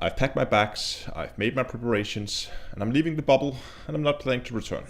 I've packed my bags, I've made my preparations, and I'm leaving the bubble, and I'm not planning to return.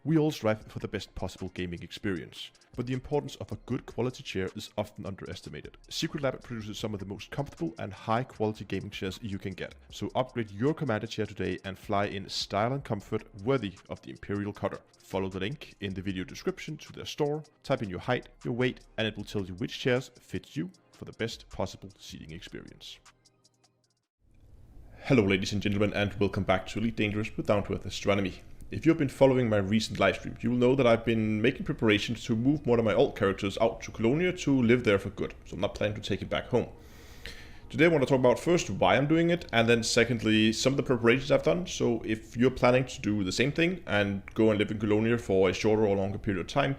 We all strive for the best possible gaming experience, but the importance of a good quality chair is often underestimated. SerectLab produces some of the most comfortable and high quality gaming chairs you can get, so upgrade your commander chair today and fly in style and comfort worthy of the Imperial Cutter. Follow the link in the video description to their store, type in your height, your weight, and it will tell you which chairs fit you for the best possible seating experience. Hello ladies and gentlemen, and welcome back to Elite Dangerous with Down to Earth Astronomy. If you've been following my recent livestream, you will know that I've been making preparations to move one of my alt characters out to Colonia to live there for good, so I'm not planning to take it back home. Today I want to talk about first why I'm doing it, and then secondly some of the preparations I've done. So if you're planning to do the same thing and go and live in Colonia for a shorter or longer period of time,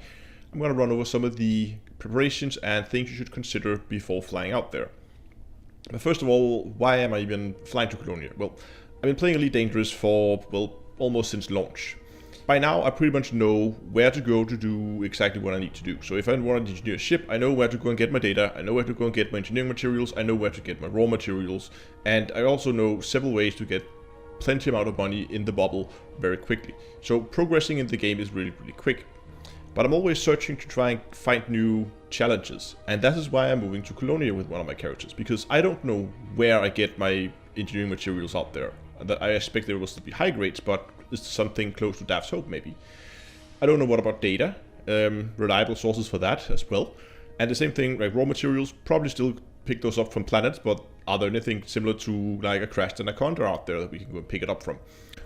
I'm going to run over some of the preparations and things you should consider before flying out there. But first of all, why am I even flying to Colonia? Well, I've been playing Elite Dangerous for, well, almost since launch. By now I pretty much know where to go to do exactly what I need to do. So if I want to engineer a ship, I know where to go and get my data, I know where to go and get my engineering materials, I know where to get my raw materials, and I also know several ways to get plenty amount of money in the bubble very quickly. So progressing in the game is really quick. But I'm always searching to try and find new challenges, and that is why I'm moving to Colonia with one of my characters, because I don't know where I get my engineering materials out there. That I expect there will still be high grades, but it's something close to Daft's Hope maybe. I don't know what about data, reliable sources for that as well. And the same thing, like raw materials, probably still pick those up from planets, but are there anything similar to like a Crashed Anaconda out there that we can go and pick it up from?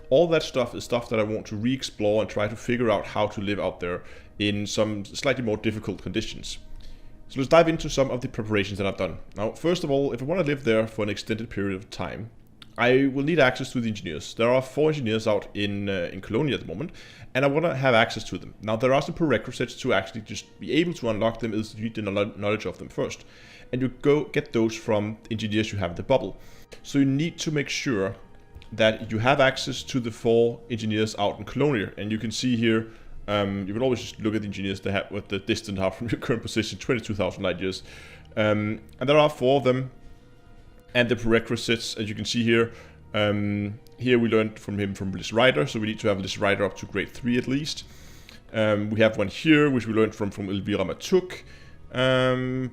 All that stuff is stuff that I want to re-explore and try to figure out how to live out there in some slightly more difficult conditions. So let's dive into some of the preparations that I've done. Now, first of all, if I want to live there for an extended period of time, I will need access to the engineers. There are 4 engineers out in Colonia at the moment, and I want to have access to them. Now, there are some prerequisites to actually just be able to unlock them, is you need the knowledge of them first. And you go get those from engineers you have in the bubble. So you need to make sure that you have access to the 4 engineers out in Colonia. And you can see here, you can always just look at the engineers they have with the distance out from your current position, 22,000 light years. And there are 4 of them. And the prerequisites, as you can see here, here we learned from him from Bliss Rider, so we need to have Bliss Rider up to grade 3 at least. We have one here, which we learned from Elvira Matuk.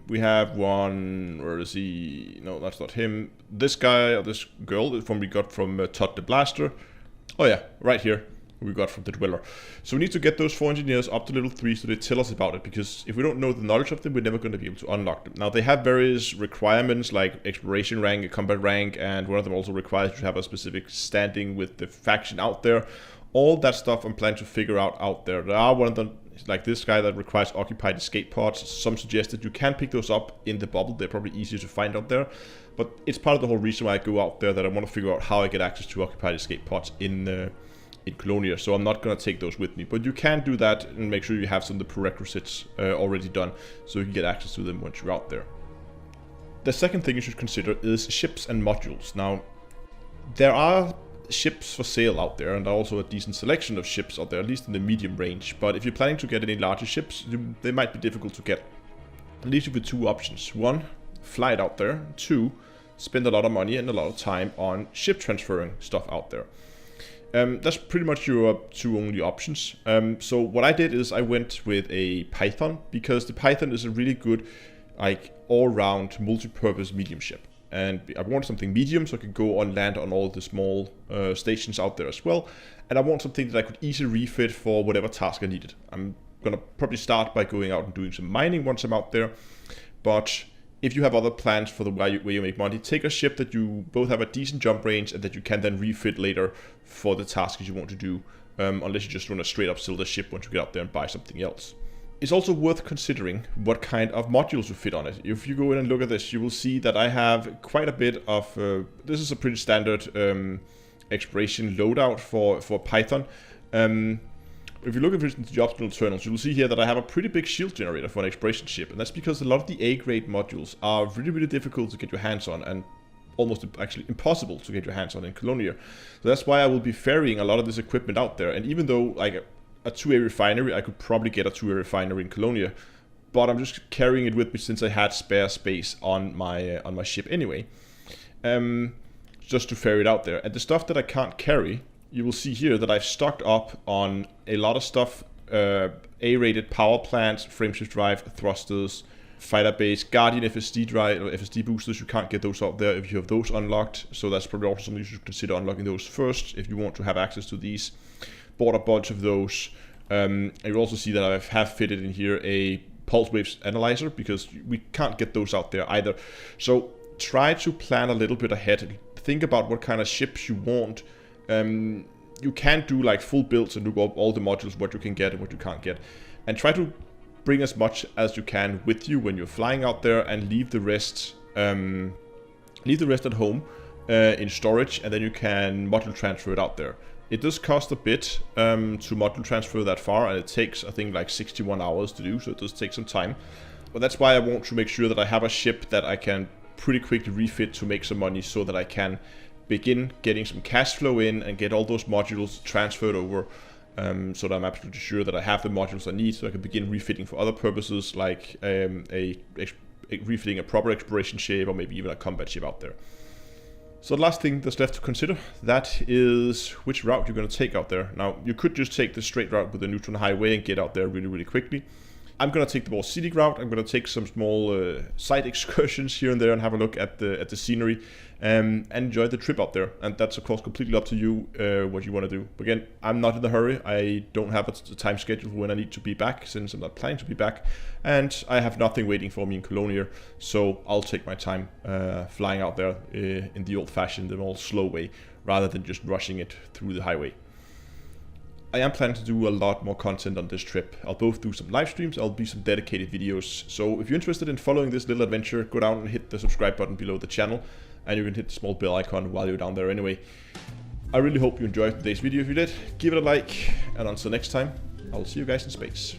We have one, where is he? No, that's not him. This guy, or this girl, we got from Todd the Blaster. Oh yeah, right here. We got from the Dweller. So we need to get those 4 engineers up to level 3 so they tell us about it, because if we don't know the knowledge of them, we're never going to be able to unlock them. Now they have various requirements like exploration rank, a combat rank, and one of them also requires you to have a specific standing with the faction out there. All that stuff I'm planning to figure out there. There are one of them, like this guy, that requires occupied escape pods. Some suggest that you can pick those up in the bubble. They're probably easier to find out there. But it's part of the whole reason why I go out there, that I want to figure out how I get access to occupied escape pods in Colonia, so I'm not going to take those with me. But you can do that and make sure you have some of the prerequisites already done, so you can get access to them once you're out there. The second thing you should consider is ships and modules. Now, there are ships for sale out there, and also a decent selection of ships out there, at least in the medium range. But if you're planning to get any larger ships, they might be difficult to get. That leaves you with 2 options. 1, fly it out there. 2, spend a lot of money and a lot of time on ship transferring stuff out there. That's pretty much your 2 only options. So what I did is I went with a Python, because the Python is a really good, like, all-round multi-purpose medium ship. And I want something medium so I could go on land on all the small stations out there as well. And I want something that I could easily refit for whatever task I needed. I'm gonna probably start by going out and doing some mining once I'm out there. But if you have other plans for the way you make money, take a ship that you both have a decent jump range and that you can then refit later for the tasks you want to do, unless you just want to straight up sell the ship once you get out there and buy something else. It's also worth considering what kind of modules you fit on it. If you go in and look at this, you will see that I have quite a bit of, this is a pretty standard exploration loadout for Python. If you look at, for instance, the optional internals, you will see here that I have a pretty big shield generator for an exploration ship, and that's because a lot of the A-grade modules are really difficult to get your hands on, and almost actually impossible to get your hands on in Colonia. So that's why I will be ferrying a lot of this equipment out there, and even though, like, a 2A refinery, I could probably get a 2A refinery in Colonia, but I'm just carrying it with me since I had spare space on my ship anyway, just to ferry it out there. And the stuff that I can't carry, you will see here that I've stocked up on a lot of stuff, A-rated power plants, frameshift drive, thrusters, fighter base, Guardian FSD drive or FSD boosters. You can't get those out there if you have those unlocked, so that's probably also something you should consider unlocking those first if you want to have access to these. Bought a bunch of those. And you'll also see that I have fitted in here a pulse waves analyzer, because we can't get those out there either. So try to plan a little bit ahead. Think about what kind of ships you want. You can't do like full builds and look up all the modules, what you can get and what you can't get. And try to bring as much as you can with you when you're flying out there, and leave the rest at home in storage, and then you can module transfer it out there. It does cost a bit to module transfer that far, and it takes, I think, like 61 hours to do, so it does take some time. But that's why I want to make sure that I have a ship that I can pretty quickly refit to make some money, so that I can begin getting some cash flow in and get all those modules transferred over, so that I'm absolutely sure that I have the modules I need, so I can begin refitting for other purposes, like refitting a proper exploration ship, or maybe even a combat ship out there. So the last thing that's left to consider, that is which route you're going to take out there. Now, you could just take the straight route with the neutron highway and get out there really, really quickly. I'm going to take the more scenic route. I'm going to take some small side excursions here and there and have a look at the scenery, and enjoy the trip out there. And that's, of course, completely up to you what you want to do. Again, I'm not in a hurry. I don't have a time schedule for when I need to be back, since I'm not planning to be back. And I have nothing waiting for me in Colonia, so I'll take my time flying out there in the old-fashioned and all slow way, rather than just rushing it through the highway. I am planning to do a lot more content on this trip. I'll both do some live streams, I'll do some dedicated videos. So if you're interested in following this little adventure, go down and hit the subscribe button below the channel, and you can hit the small bell icon while you're down there anyway. I really hope you enjoyed today's video. If you did, give it a like, and until next time, I'll see you guys in space.